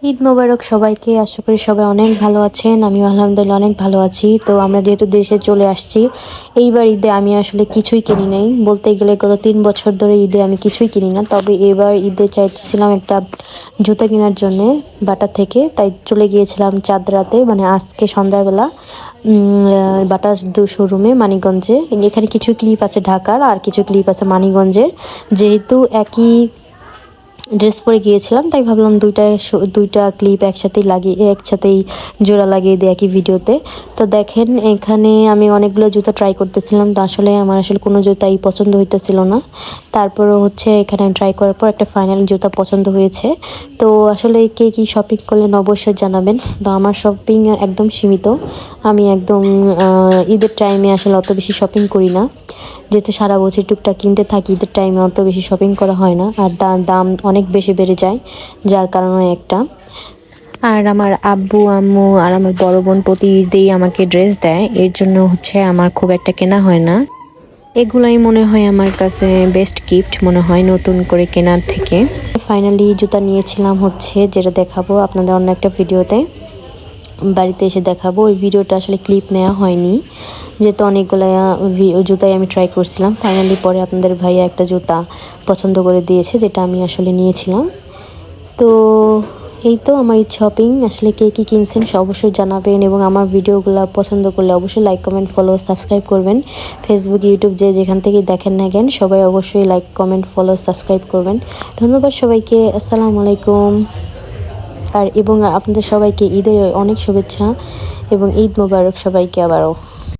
ঈদ মোবারক সবাইকে। আশা করি সবাই অনেক ভালো আছেন। আমিও আলহামদুলিল্লাহ অনেক ভালো আছি। তো আমরা যেহেতু দেশে চলে আসছি, এইবার ঈদে আমি আসলে কিছুই কিনি নাই, বলতে গেলে গত 3 বছর ধরে ঈদে আমি কিছুই কিনি না। তবে এবার ঈদে চাইতেছিলাম একটা জুতা কেনার জন্যে বাটা থেকে, তাই চলে গিয়েছিলাম চাঁদরাতে, মানে আজকে সন্ধ্যাবেলা বাটা শোরুমে মানিকগঞ্জে। এখানে কিছু ক্লিপ আছে ঢাকার, আর কিছু ক্লিপ আছে মানিকগঞ্জের। যেহেতু একই ড্রেস পরে গিয়েছিলাম, তাই ভাবলাম দুইটা ক্লিপ একসাথেই জোড়া লাগিয়ে দিই একই ভিডিওতে। তো দেখেন, এখানে আমি অনেকগুলো জুতা ট্রাই করতেছিলাম, তো আমার কোনো জুতাই পছন্দ হইতেছিল না। তারপরও এখানে ট্রাই করার পর একটা ফাইনাল জুতা পছন্দ হয়েছে। তো আসলে কে কী শপিং করলেন অবশ্যই জানাবেন। তো আমার শপিং একদম সীমিত। আমি একদম ঈদের টাইমে আসলে অত বেশি শপিং করি না, যেহেতু সারা বছর টুকটাক কিনতে থাকি। ঈদের টাইমে অত বেশি শপিং করা হয় না, আর দাম অনেক বেশি বেড়ে যায়, যার কারণে একটা। আর আমার আব্বু আম্মু আর আমার বড় বোন প্রতি ঈদেই আমাকে ড্রেস দেয়, এর জন্য আমার খুব একটা কেনা হয় না। এগুলাই মনে হয় আমার কাছে বেস্ট গিফট মনে হয় নতুন করে কেনার থেকে। ফাইনালি জুতা নিয়েছিলাম, যেটা দেখাবো আপনাদের অন্য একটা ভিডিওতে, বাড়িতে এসে দেখাবো। ওই ভিডিওটা আসলে ক্লিপ নেওয়া হয়নি, যেহেতু অনেকগুলো জুতাই আমি ট্রাই করছিলাম। ফাইনালি পরে আপনাদের ভাইয়া একটা জুতা পছন্দ করে দিয়েছে, যেটা আমি আসলে নিয়েছিলাম। তো এই তো আমার এই শপিং। আসলে কে কী কিনছেন অবশ্যই জানাবেন, এবং আমার ভিডিওগুলো পছন্দ করলে অবশ্যই লাইক কমেন্ট ফলো সাবস্ক্রাইব করবেন। ফেসবুক ইউটিউব যেখান থেকেই দেখেন না কেন, সবাই অবশ্যই লাইক কমেন্ট ফলো সাবস্ক্রাইব করবেন। ধন্যবাদ সবাইকে। আসসালামু আলাইকুম। এবং আপনাদের সবাইকে ঈদের অনেক শুভেচ্ছা এবং ঈদ মোবারক সবাইকে আবারও।